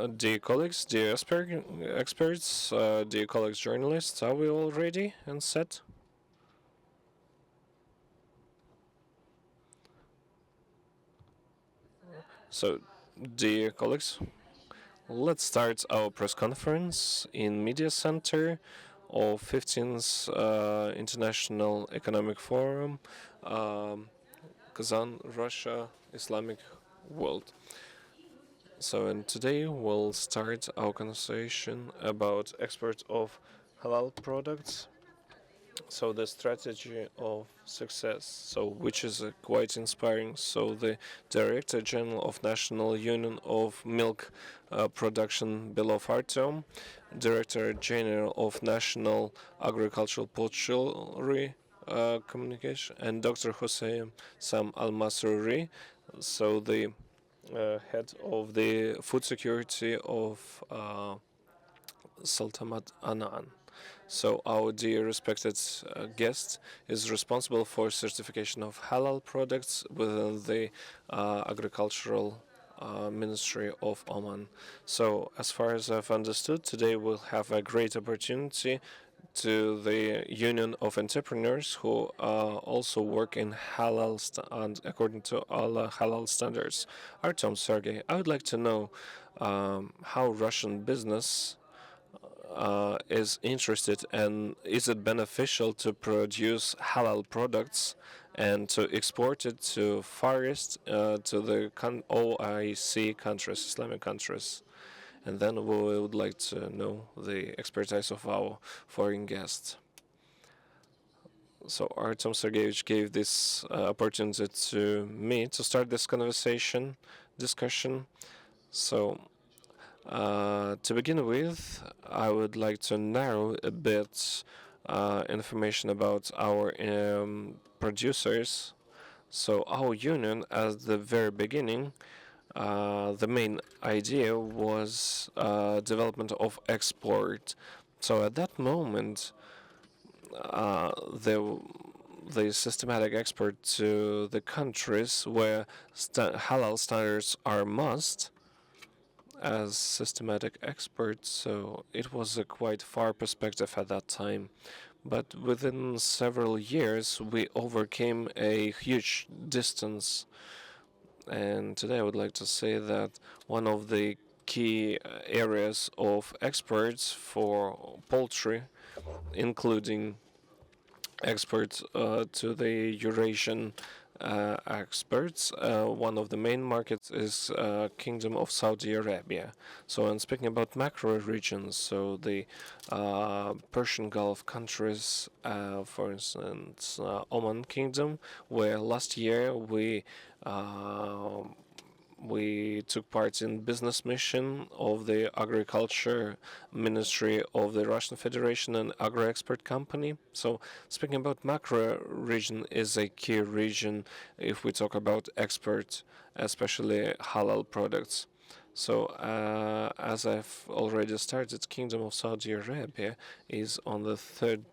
Dear colleagues, dear experts, dear colleagues journalists, are we all ready and set? So, dear colleagues, let's start our press conference in Media Center of 15th International Economic Forum, um, Kazan, Russia, Islamic world. So, and today we'll start our conversation about export of halal products. So the strategy of success, so which is quite inspiring. So the Director General of National Union of Milk Production, Belov Artyom, Director General of National Agricultural Poultry Communication, and Dr. Hossein Sam Al Masrouri, so the head of the food security of Sultanate Anan. So our dear respected guest is responsible for certification of halal products within the agricultural Ministry of Oman. So as far as I've understood, today we'll have a great opportunity to the Union of Entrepreneurs who also work in halal and according to all halal standards. Artem Sergey, I would like to know how Russian business is interested, and is it beneficial to produce halal products and to export it to Far East, to the OIC countries, Islamic countries? And then we would like to know the expertise of our foreign guest. So Artem Sergeyevich gave this opportunity to me to start this discussion. So to begin with, I would like to narrow a bit information about our producers. So our union, at the very beginning, the main idea was development of export. So at that moment, the systematic export to the countries where halal standards are must as systematic experts, so it was a quite far perspective at that time. But within several years, we overcame a huge distance. And today I would like to say that one of the key areas of exports for poultry, including exports to the Eurasian experts. One of the main markets is Kingdom of Saudi Arabia. So, and speaking about macro regions, so the Persian Gulf countries, for instance, Oman Kingdom, where last year uh, we took part in business mission of the Agriculture Ministry of the Russian Federation and Agro-Export Company. So speaking about macro region is a key region if we talk about export, especially halal products. So, as I've already started, Kingdom of Saudi Arabia is on the third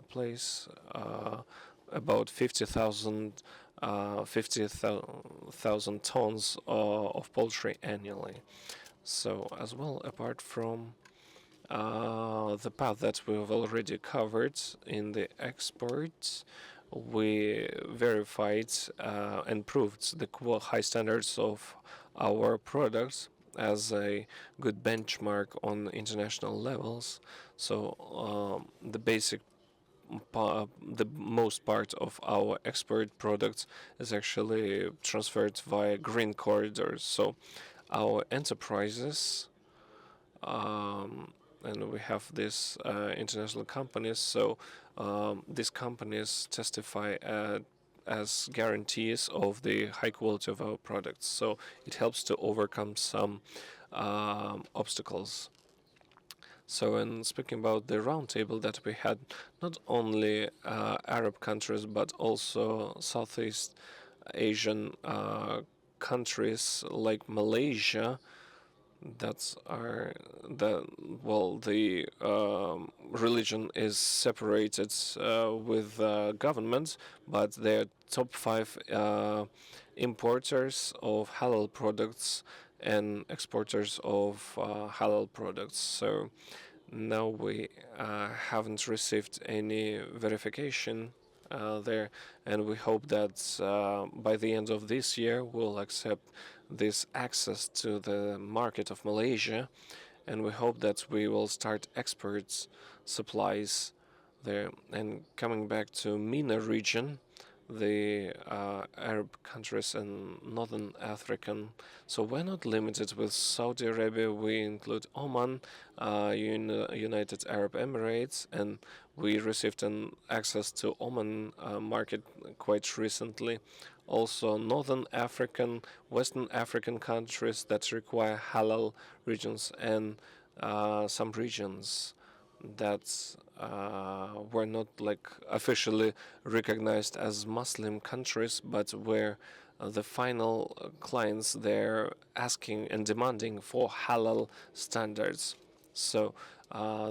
place, about 50,000 tons of poultry annually. So, as well, apart from the path that we've already covered in the exports, we verified and proved the high standards of our products as a good benchmark on international levels. So the most part of our export products is actually transferred via green corridors. So our enterprises, and we have these international companies. So these companies testify as guarantees of the high quality of our products. So it helps to overcome some obstacles. So, in speaking about the roundtable that we had, not only Arab countries but also Southeast Asian countries like Malaysia, that's our the well the religion is separated with government, but they're top five importers of halal products and exporters of halal products. So now we haven't received any verification there, and we hope that by the end of this year we'll accept this access to the market of Malaysia, and we hope that we will start exports supplies there. And coming back to MENA region, the Arab countries and Northern African. So we're not limited with Saudi Arabia. We include Oman, United Arab Emirates, and we received an access to Oman market quite recently. Also, Northern African, Western African countries that require halal regions, and some regions that were not like officially recognized as Muslim countries, but where the final clients they're asking and demanding for halal standards. So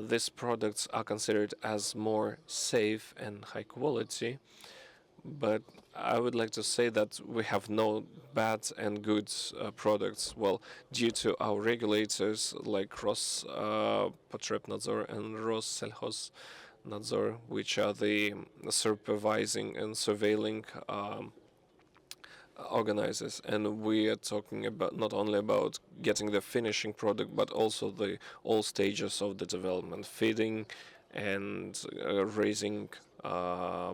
these products are considered as more safe and high quality, but I would like to say that we have no bad and good products. Well, due to our regulators like Rospotrebnadzor and Rossельхознадзor, which are the supervising and surveilling organizers, and we are talking about not only about getting the finishing product but also the all stages of the development, feeding and raising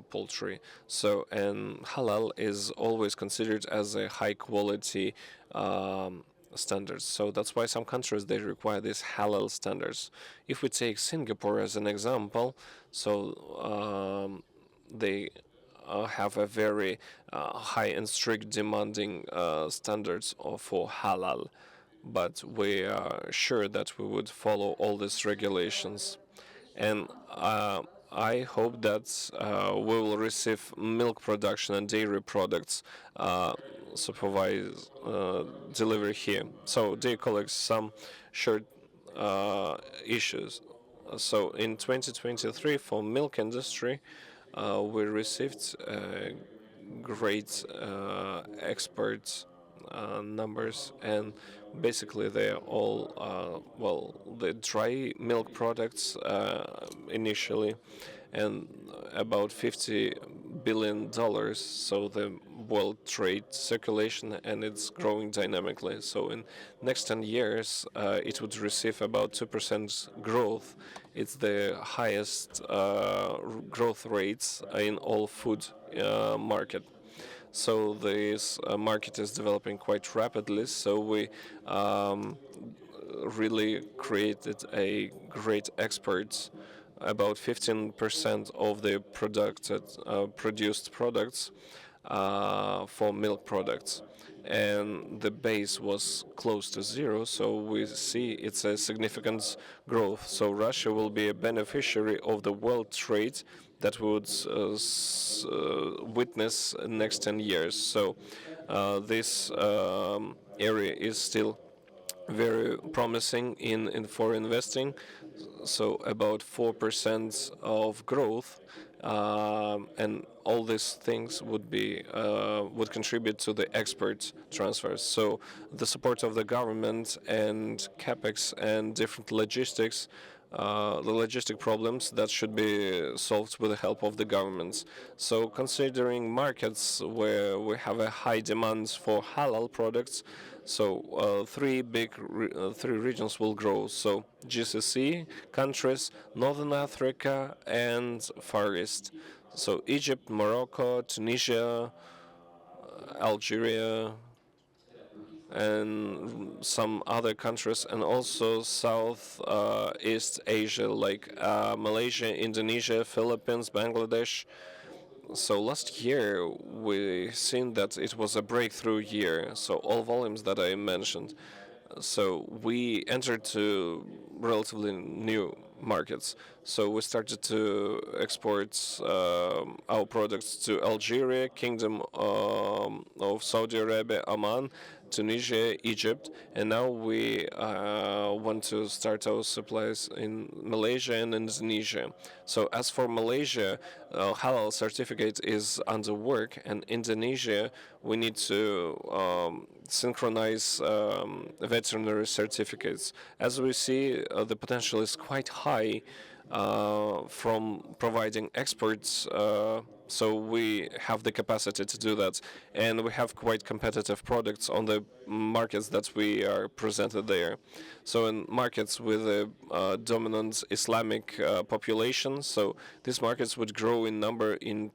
poultry. So, and halal is always considered as a high quality standards. So that's why some countries they require these halal standards. If we take Singapore as an example, so they have a very high and strict demanding standards for halal, but we are sure that we would follow all these regulations. And I hope that we will receive milk production and dairy products supervised delivery here. So, dear colleagues, some short issues. So, in 2023, for milk industry, we received great export numbers, and basically they're all well, the dry milk products initially, and about $50 billion. So the world trade circulation, and it's growing dynamically. So in next 10 years, it would receive about 2% growth. It's the highest growth rates in all food market. So this market is developing quite rapidly. So we really created a great exports. About 15% of the produced products for milk products, and the base was close to zero. So we see it's a significant growth. So Russia will be a beneficiary of the world trade that would witness next 10 years. So this area is still very promising in for investing. So about 4% of growth, and all these things would contribute to the export transfers. So the support of the government and capex and different logistics, the logistic problems that should be solved with the help of the governments. So considering markets where we have a high demand for halal products, so three regions will grow. So GCC countries, Northern Africa, and Far East. So Egypt, Morocco, Tunisia, Algeria, and some other countries, and also South East Asia like Malaysia, Indonesia, Philippines, Bangladesh. So last year we seen that it was a breakthrough year. So all volumes that I mentioned. So we entered to relatively new markets. So we started to export our products to Algeria, Kingdom of Saudi Arabia, Oman, Tunisia, Egypt, and now we want to start our supplies in Malaysia and Indonesia. So as for Malaysia, halal certificate is under work, and Indonesia, we need to synchronize veterinary certificates. As we see, the potential is quite high from providing experts. So we have the capacity to do that, and we have quite competitive products on the markets that we are presented there. So in markets with a dominant Islamic population, so these markets would grow in number in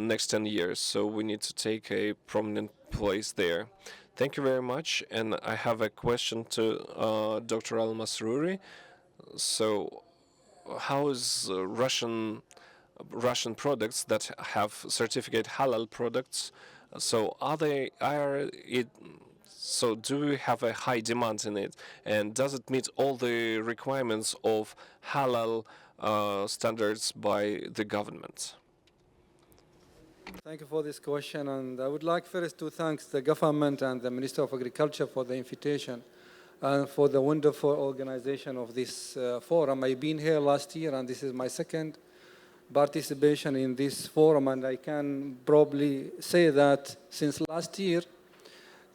next 10 years. So we need to take a prominent place there. Thank you very much, and I have a question to Dr. Al Masrouri. So how is Russian products that have certificate halal products? So do we have a high demand in it, and does it meet all the requirements of halal standards by the government? Thank you for this question, and I would like first to thank the government and the Minister of Agriculture for the invitation and for the wonderful organization of this forum. I've been here last year, and this is my second participation in this forum, and I can probably say that since last year,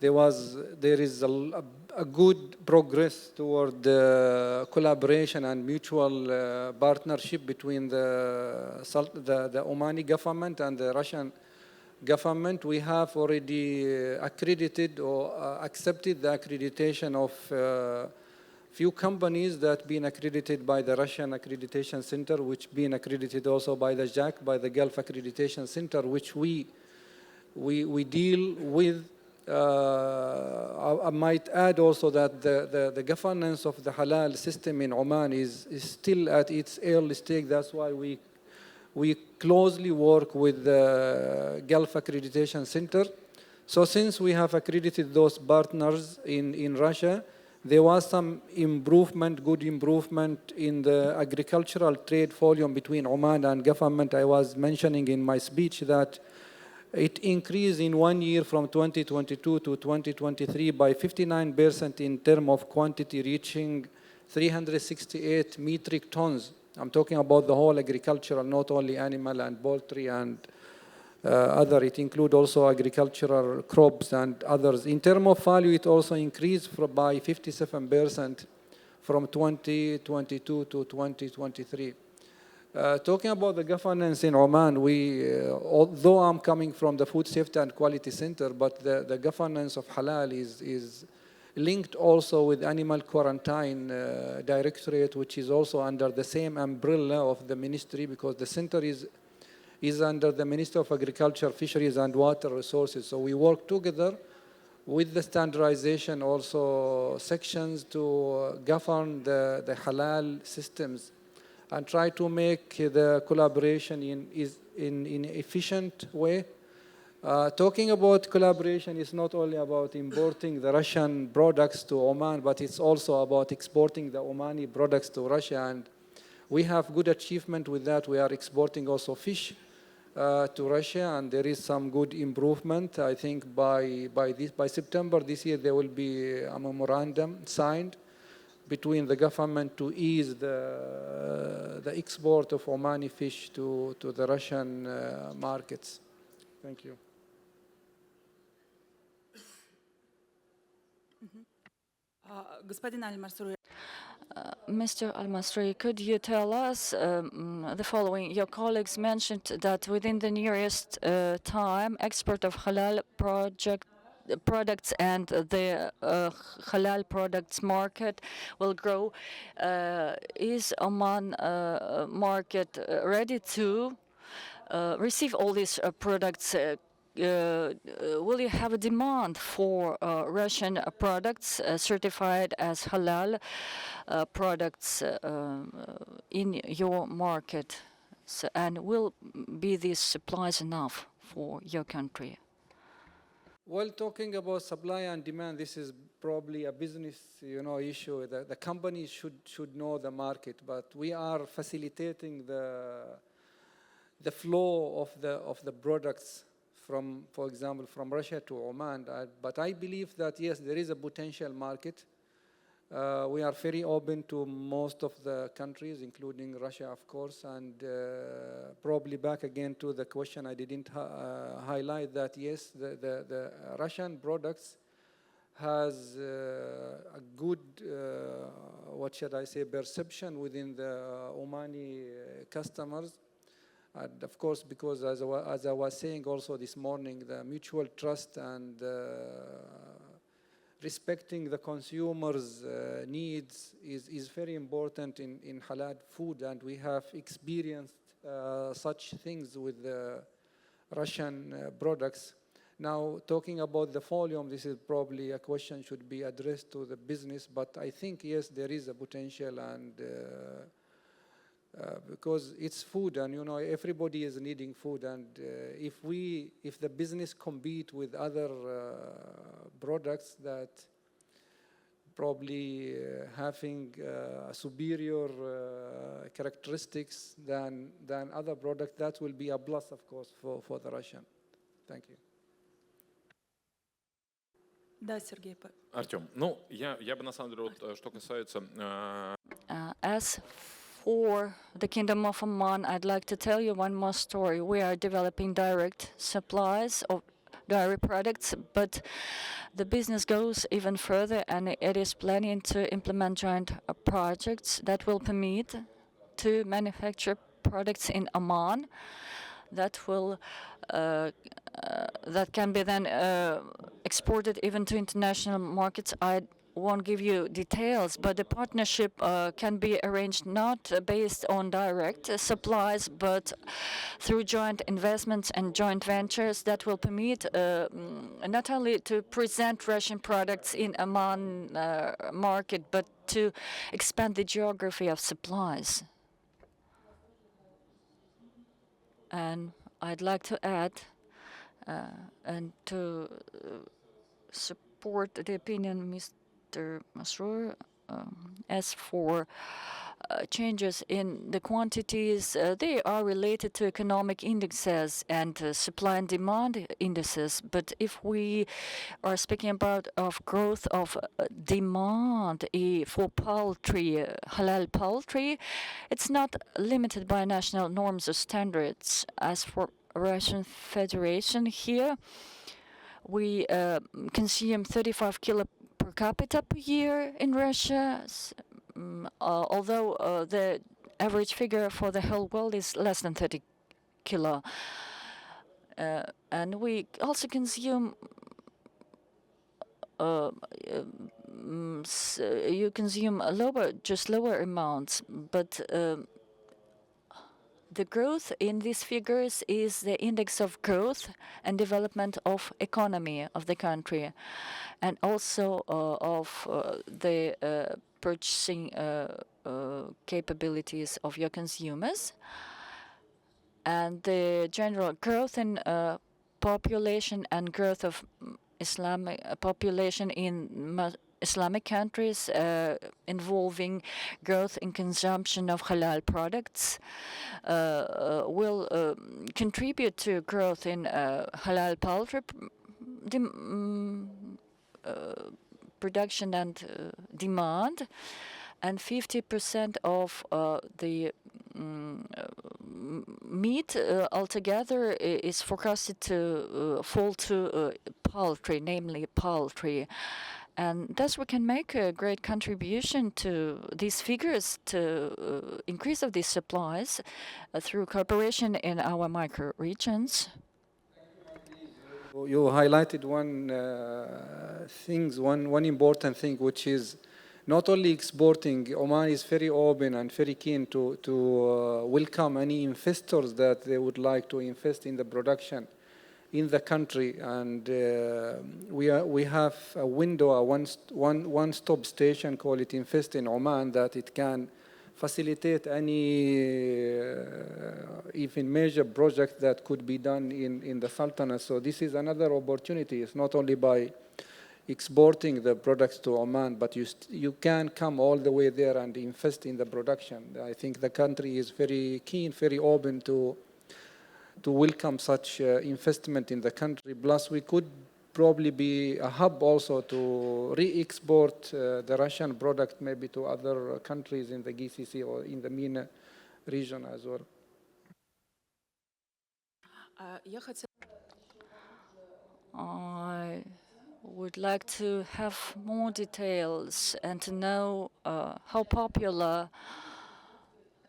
there is a good progress toward the collaboration and mutual partnership between the Omani government and the Russian government. We have already accredited or accepted the accreditation of few companies that been accredited by the Russian Accreditation Center, which been accredited also by the JAC, by the Gulf Accreditation Center, which we deal with. I might add also that the governance of the halal system in Oman is still at its early stage. That's why we closely work with the Gulf Accreditation Center. So since we have accredited those partners in Russia, there was some improvement, good improvement in the agricultural trade volume between Oman and government. I was mentioning in my speech that it increased in 1 year from 2022 to 2023 by 59% in terms of quantity, reaching 368 metric tons. I'm talking about the whole agricultural, not only animal and poultry and other. It includes also agricultural crops and others. In terms of value, it also increased by 57% from 2022 to 2023. Talking about the governance in Oman, although I'm coming from the Food Safety and Quality Center, but the governance of halal is linked also with Animal Quarantine Directorate, which is also under the same umbrella of the ministry, because the center is under the Minister of Agriculture, Fisheries and Water Resources. So we work together with the standardization also sections to govern the halal systems and try to make the collaboration in efficient way. Talking about collaboration is not only about importing the Russian products to Oman, but it's also about exporting the Omani products to Russia. And we have good achievement with that. We are exporting also fish to Russia, and there is some good improvement. I think by September this year, there will be a memorandum signed between the government to ease the export of Omani fish to the Russian markets. Thank you. Mr. Al-Masri, could you tell us the following? Your colleagues mentioned that within the nearest time, export of halal products and the halal products market will grow. Is Oman market ready to receive all these products? Will you have a demand for Russian products certified as halal products in your market? And will be these supplies enough for your country? Well, talking about supply and demand, this is probably a business, issue. The companies should know the market, but we are facilitating the flow of the products from, for example, from Russia to Oman. But I believe that, yes, there is a potential market. We are very open to most of the countries, including Russia, of course, and probably back again to the question I didn't highlight that, yes, the Russian products has a good, what should I say, perception within the Omani customers. And of course, because as I was saying also this morning, the mutual trust and respecting the consumers' needs is very important in halal food, and we have experienced such things with the Russian products. Now, talking about the volume, this is probably a question should be addressed to the business, but I think, yes, there is a potential, and because it's food, and you know everybody is needing food, and if the business compete with other products that probably having superior characteristics than other products, that will be a plus, of course, for the Russian. Thank you. Да, Сергей. Артем, ну, я бы на самом деле, вот, что касается... As for the Kingdom of Oman, I'd like to tell you one more story. We are developing direct supplies of dairy products, but the business goes even further, and it is planning to implement joint projects that will permit to manufacture products in Oman that will that can be then exported even to international markets. I won't give you details, but the partnership can be arranged not based on direct supplies, but through joint investments and joint ventures that will permit not only to present Russian products in Oman market, but to expand the geography of supplies. And I'd like to add, and to support the opinion Mr. Masroor, as for changes in the quantities, they are related to economic indexes and supply and demand indices. But if we are speaking about growth of demand for poultry, halal poultry, it's not limited by national norms or standards. As for Russian Federation, here we consume 35 kilo per capita per year in Russia, although the average figure for the whole world is less than 30 kilo. And we also consume, you consume lower amounts, but the growth in these figures is the index of growth and development of economy of the country, and also of the purchasing capabilities of your consumers, and the general growth in population and growth of Islamic population in Islamic countries involving growth in consumption of halal products will contribute to growth in halal poultry production and demand, and 50% of the meat altogether is forecasted to fall to poultry, namely poultry. And thus we can make a great contribution to these figures, to increase of these supplies through cooperation in our micro-regions. You highlighted one important thing, which is not only exporting. Oman is very open and very keen to welcome any investors that they would like to invest in the production in the country, and we have a window, a one-stop station, call it Invest in Oman, that it can facilitate any even major project that could be done in the Sultanate. So this is another opportunity. It's not only by exporting the products to Oman, but you can come all the way there and invest in the production. I think the country is very keen, very open to to welcome such investment in the country. Plus, we could probably be a hub also to re-export the Russian product maybe to other countries in the GCC or in the MENA region as well. I would like to have more details and to know how popular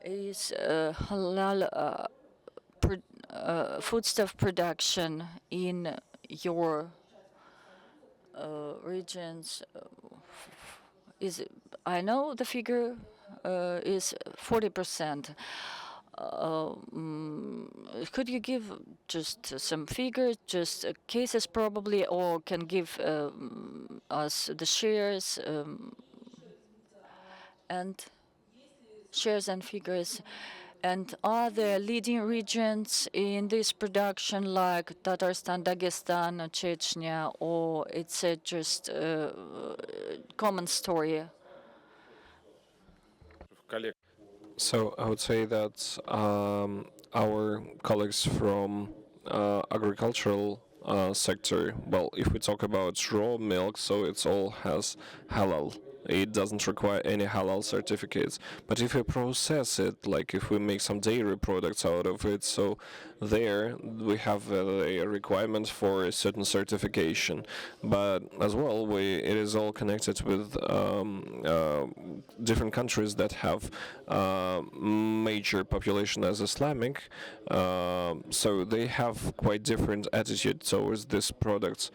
is halal foodstuff production in your regions. I know the figure is 40%. Could you give just some figures, just cases probably, or can give us the shares and figures? And are there leading regions in this production like Tatarstan, Dagestan, Chechnya, or it's just a common story? коллег. So I would say that our colleagues from agricultural sector, well, if we talk about raw milk, so it's all has halal. It doesn't require any halal certificates. But if we process it, like if we make some dairy products out of it, so there we have a requirement for a certain certification. But as well, it is all connected with different countries that have major population as Islamic, so they have quite different attitude towards these products.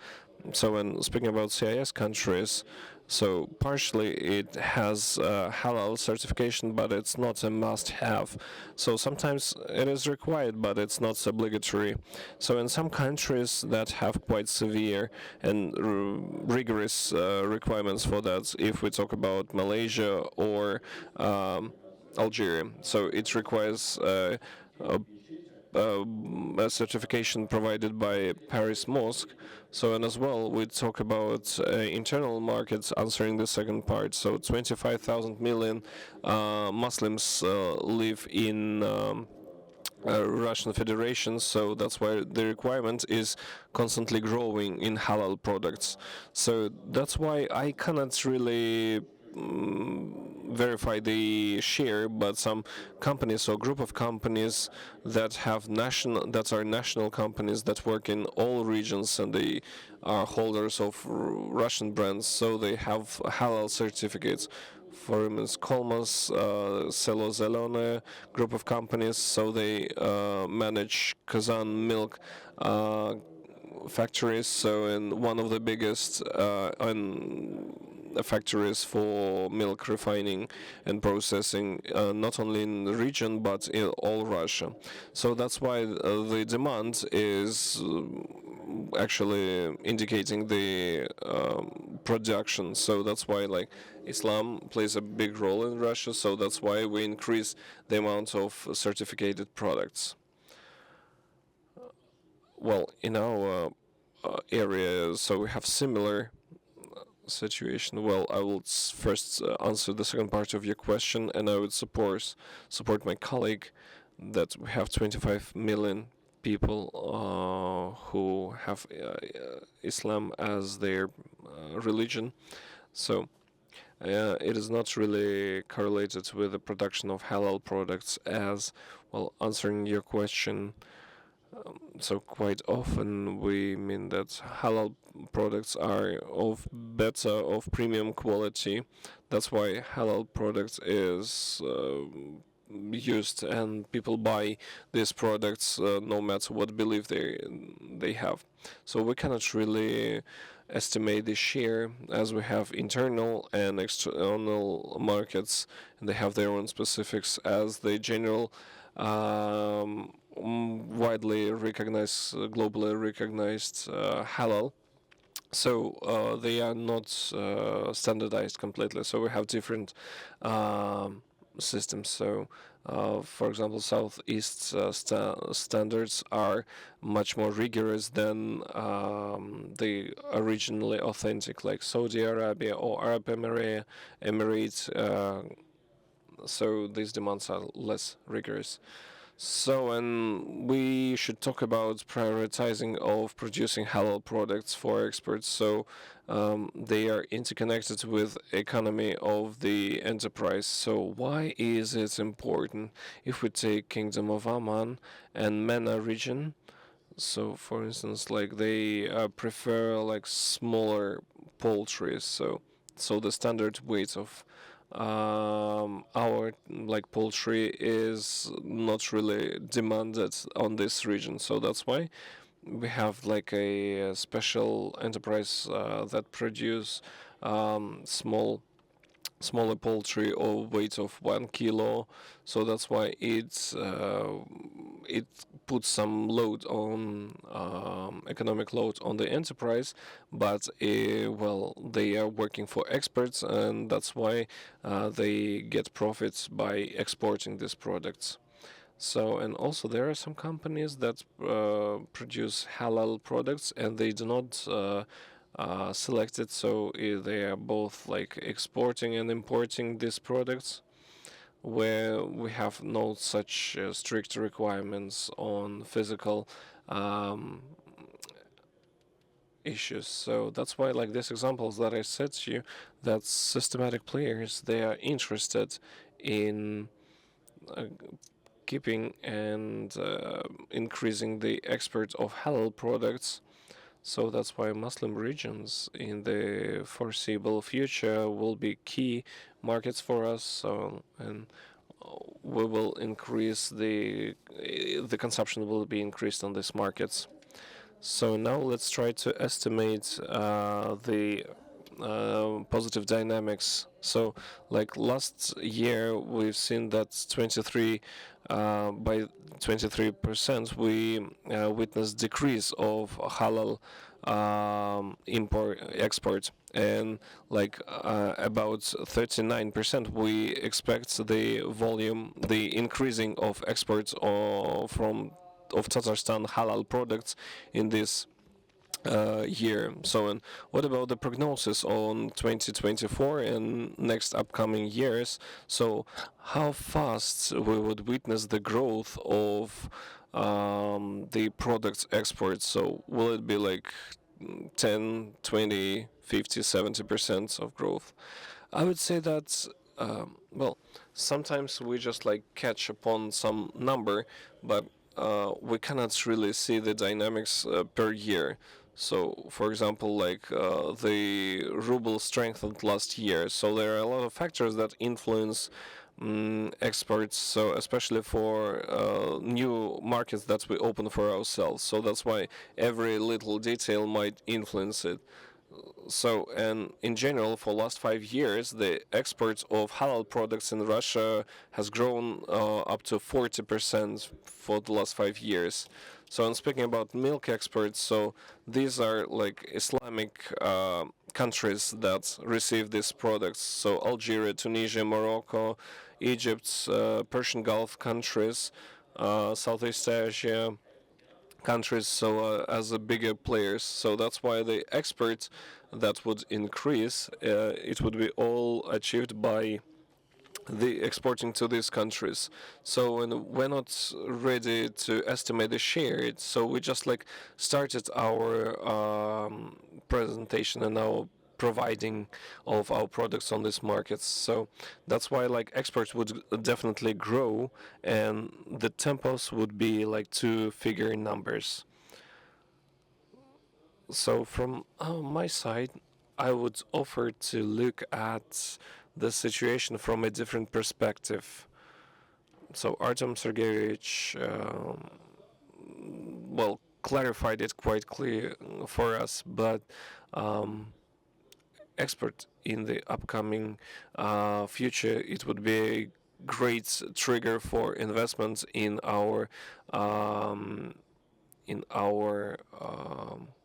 So when speaking about CIS countries, so partially it has halal certification, but it's not a must-have. So sometimes it is required, but it's not obligatory. So in some countries that have quite severe and rigorous requirements for that, if we talk about Malaysia or Algeria, so it requires a certification provided by Paris Mosque. So, and as well, we talk about internal markets, answering the second part. So 25,000 million Muslims live in Russian Federation, so that's why the requirement is constantly growing in halal products. So that's why I cannot really verify the share, but some companies or group of companies that are national companies that work in all regions, and they are holders of Russian brands, so they have halal certificates. For instance, Kolmas, Selo Zelone group of companies, so they manage Kazan milk factories, so in one of the biggest factories for milk refining and processing, not only in the region but in all Russia. So that's why the demand is actually indicating the production. So that's why like Islam plays a big role in Russia. So that's why we increase the amount of certificated products. Well, in our area, so we have similar situation. Well, I will first answer the second part of your question, and I would support my colleague that we have 25 million people who have Islam as their religion. So it is not really correlated with the production of halal products. As well, answering your question, so quite often we mean that halal products are of premium quality. That's why halal products is used, and people buy these products no matter what belief they have. So we cannot really estimate the share, as we have internal and external markets, and they have their own specifics, as the general widely recognized, globally recognized halal. So they are not standardized completely. So we have different systems. So, for example, Southeast standards are much more rigorous than the originally authentic, like Saudi Arabia or Arab Emirates. So these demands are less rigorous. So, and we should talk about prioritizing of producing halal products for exports. So, they are interconnected with economy of the enterprise. So, why is it important? If we take Kingdom of Oman and MENA region, so for instance, like they prefer like smaller poultry. So the standard weight of our like poultry is not really demanded on this region. So that's why we have like a special enterprise that produce smaller poultry of weight of 1 kilo. So that's why it puts some load on economic load on the enterprise, but well, they are working for experts, and that's why they get profits by exporting these products. So, and also there are some companies that produce halal products and they do not select it, so they are both like exporting and importing these products where we have no such strict requirements on physical um, issues. So that's why, like these examples that I said to you, that systematic players they are interested in uh, keeping and increasing the export of halal products. So that's why Muslim regions in the foreseeable future will be key markets for us. So and we will increase the consumption will be increased on these markets. So now let's try to estimate the positive dynamics. So, like last year, we've seen that 23 by 23% we witnessed decrease of halal import export, and like about 39% we expect the volume, the increasing of exports from of Tatarstan halal products in this year. So, and what about the prognosis on 2024 and next upcoming years? So, how fast we would witness the growth of the products exports? So, will it be like 10, 20, 50, 70% of growth? I would say that, well, sometimes we just like catch upon some number, but we cannot really see the dynamics per year. So, for example, like the ruble strengthened last year, so there are a lot of factors that influence exports. So, especially for new markets that we open for ourselves. So that's why every little detail might influence it. So, and in general, for last 5 years, the exports of halal products in Russia has grown up to 40% for the last 5 years. So, I'm speaking about milk exports. So, these are like Islamic countries that receive these products. So, Algeria, Tunisia, Morocco, Egypt, Persian Gulf countries, Southeast Asia countries, so as a bigger players. So that's why the exports that would increase, it would be all achieved by the exporting to these countries. So and we're not ready to estimate the share. So we just like started our presentation and now providing of our products on these markets. So that's why like exports would definitely grow and the tempos would be like two-figure numbers. So from my side, I would offer to look at the situation from a different perspective. So Artem Sergeyevich, well, clarified it quite clear for us, but um, expert in the upcoming future, it would be a great trigger for investments in our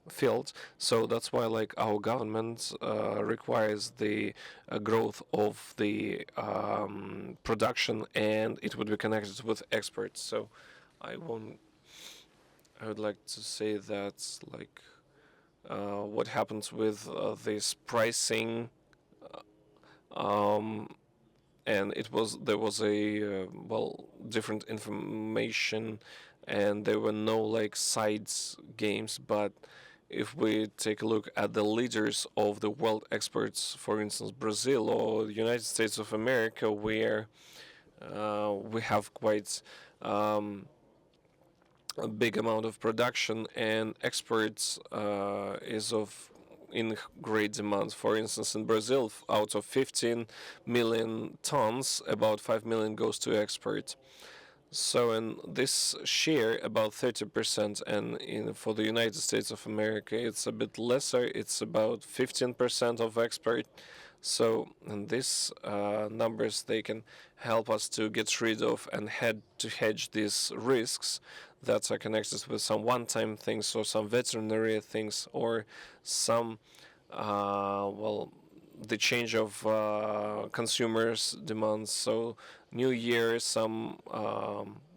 field. So that's why like our government requires the growth of the production and it would be connected with experts. So I won't I would like to say that like what happens with this pricing um, and there was a different information, and there were no like sides games. But if we take a look at the leaders of the world exports, for instance, Brazil or the United States of America, where we have quite a big amount of production, and exports is of in great demand. For instance, in Brazil, out of 15 million tons, about 5 million goes to export. So in this share, about 30%, and for the United States of America, it's a bit lesser. It's about 15% of export. So in these numbers, they can help us to get rid of and hedge these risks that are connected with some one-time things or some veterinary things or some the change of consumers' demands. So New Year, some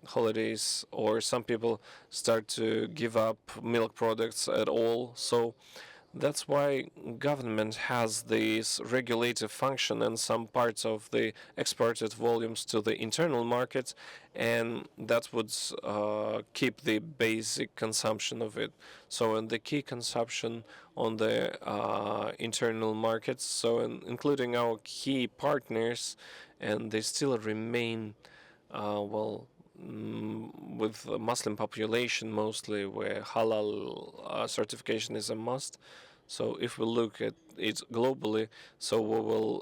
holidays, or some people start to give up milk products at all. So that's why government has this regulative function and some parts of the exported volumes to the internal market, and that would keep the basic consumption of it. So, in the key consumption on the internal markets, so including our key partners, and they still remain with a Muslim population mostly, where halal certification is a must. So if we look at it globally, so we will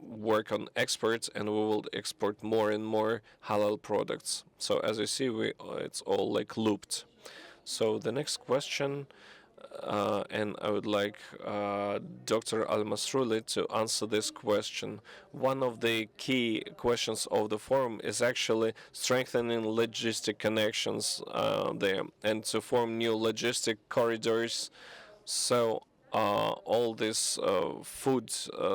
work on exports, and we will export more and more halal products. So as you see, it's all like looped. So the next question, and I would like Dr. Al-Masrouli to answer this question. One of the key questions of the forum is actually strengthening logistic connections there and to form new logistic corridors. So all these food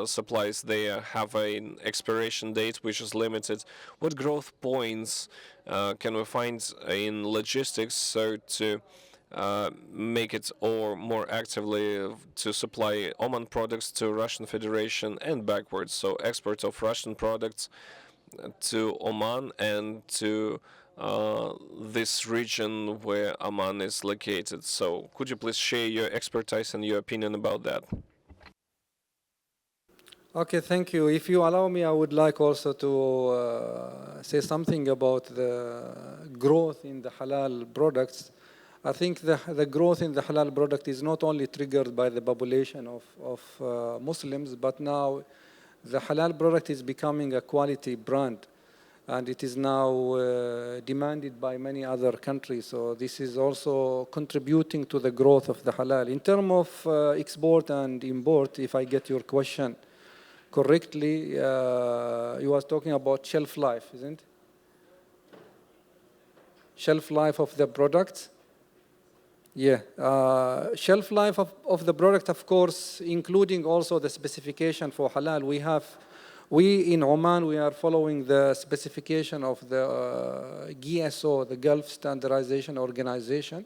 supplies, they have an expiration date which is limited. What growth points can we find in logistics so to make it or more actively to supply Oman products to Russian Federation and backwards? So exports of Russian products to Oman and to this region where Oman is located. So could you please share your expertise and your opinion about that? Okay, thank you. If you allow me, I would like also to say something about the growth in the halal products. I think the growth in the halal product is not only triggered by the population of Muslims, but now the halal product is becoming a quality brand, and it is now demanded by many other countries. So this is also contributing to the growth of the halal. In terms of export and import, if I get your question correctly, you was talking about shelf life, isn't it? Shelf life of the product. Yeah, shelf life of the product, of course, including also the specification for halal. We in Oman, we are following the specification of the GSO, the Gulf Standardization Organization.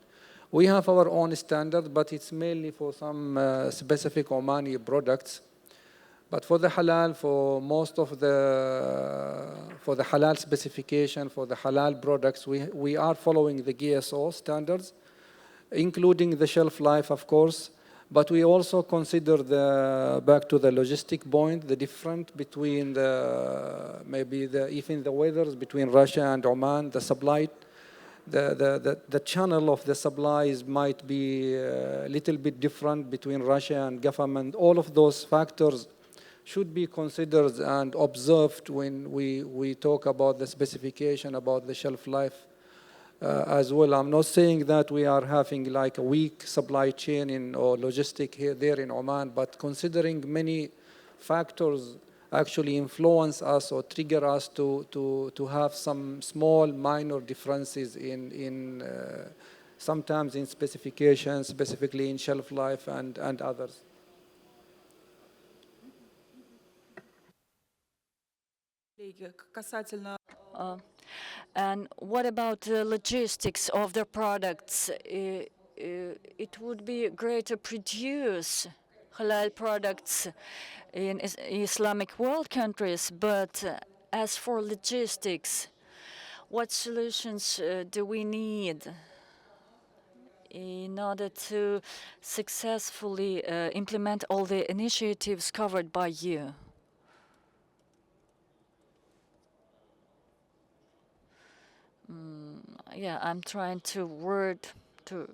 We have our own standard, but it's mainly for some specific Omani products. But for the halal, for most of for the halal specification, for the halal products, we are following the GSO standards, including the shelf life, of course. But we also consider back to the logistic point, the difference between even the weathers between Russia and Oman, the supply, the channel of the supplies might be a little bit different between Russia and government. All of those factors should be considered and observed when we talk about the specification, about the shelf life as well. I'm not saying that we are having like a weak supply chain or logistic there in Oman, but considering many factors actually influence us or trigger us to have some small minor differences in sometimes in specifications, specifically in shelf life and others. And what about the logistics of the products? It would be great to produce halal products in Islamic world countries, but as for logistics, what solutions do we need in order to successfully implement all the initiatives covered by you? Yeah, I'm trying to word to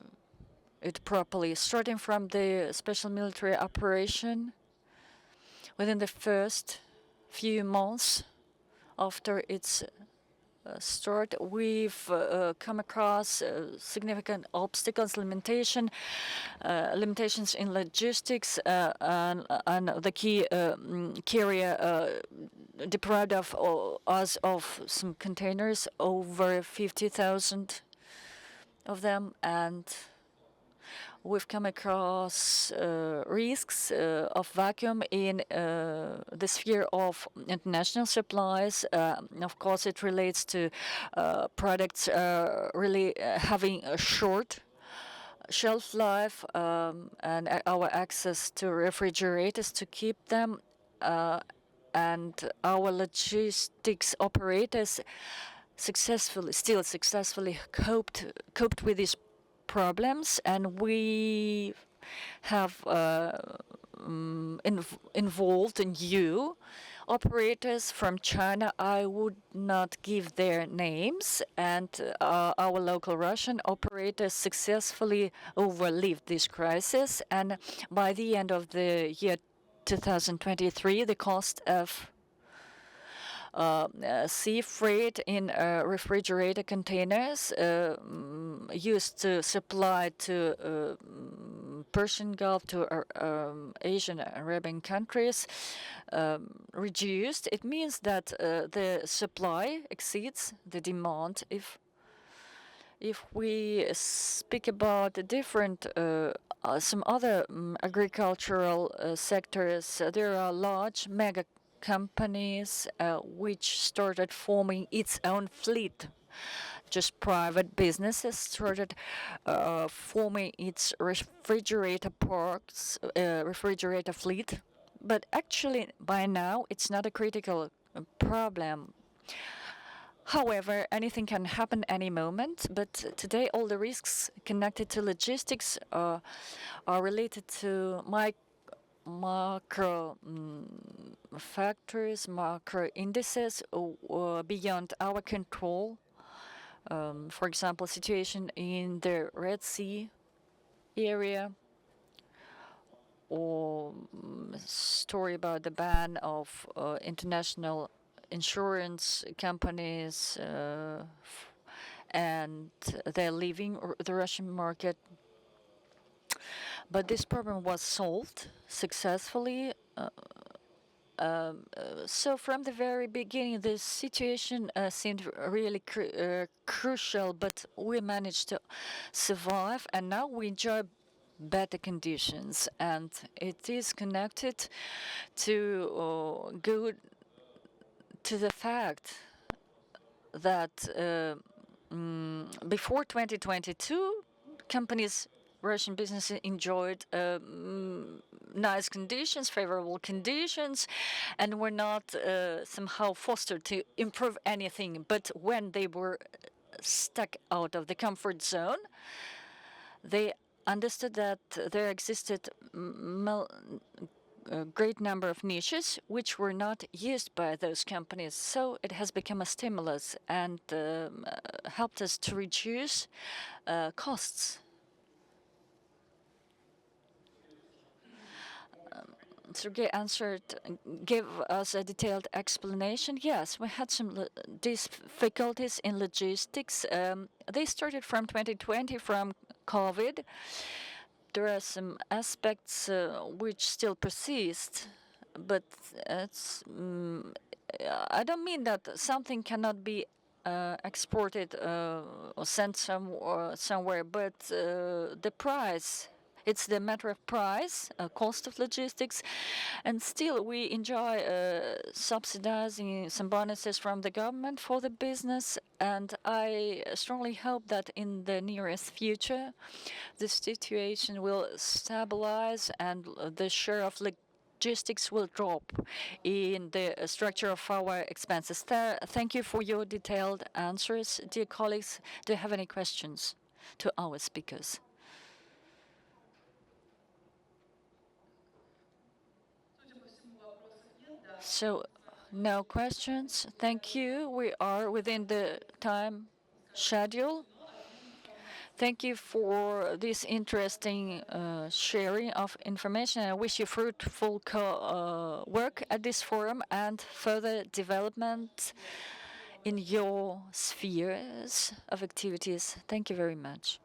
it properly. Starting from the special military operation, within the first few months after its start, we've come across significant obstacles, limitations in logistics, and the key carrier deprived of us of some containers, over 50,000 of them, and we've come across risks of vacuum in the sphere of international supplies. Of course, it relates to products really having a short shelf life, and our access to refrigerators to keep them, and our logistics operators still successfully coped with these problems, and we have involved new operators from China. I would not give their names, and our local Russian operators successfully overlived this crisis, and by the end of the year 2023, the cost of sea freight in refrigerator containers used to supply to Persian Gulf, to Asian Arabian countries, reduced. It means that the supply exceeds the demand. If we speak about different some other agricultural sectors, there are large mega companies which started forming its own fleet. Just private businesses started forming its refrigerator parks, refrigerator fleet. But actually, by now, it's not a critical problem. However, anything can happen any moment, but today all the risks connected to logistics are related to macro factors, macro indices beyond our control. For example, situation in the Red Sea area, or story about the ban of international insurance companies and they're leaving the Russian market. But this problem was solved successfully. So from the very beginning, the situation seemed really crucial, but we managed to survive, and now we enjoy better conditions, and it is connected to to the fact that before 2022, companies, Russian businesses enjoyed nice conditions, favorable conditions, and were not somehow fostered to improve anything. But when they were stuck out of the comfort zone, they understood that there existed a great number of niches which were not used by those companies. So it has become a stimulus and helped us to reduce costs. Sergey gave us a detailed explanation. Yes, we had some difficulties in logistics. They started from 2020, from COVID. There are some aspects which still persist, but I don't mean that something cannot be exported or sent somewhere, but the price It's the matter of price, cost of logistics, and still we enjoy subsidizing some bonuses from the government for the business. And I strongly hope that in the nearest future, the situation will stabilize and the share of logistics will drop in the structure of our expenses. Thank you for your detailed answers. Dear colleagues, do you have any questions to our speakers? So, no questions. Thank you. We are within the time schedule. Thank you for this interesting sharing of information. I wish you fruitful work at this forum and further development in your spheres of activities. Thank you very much.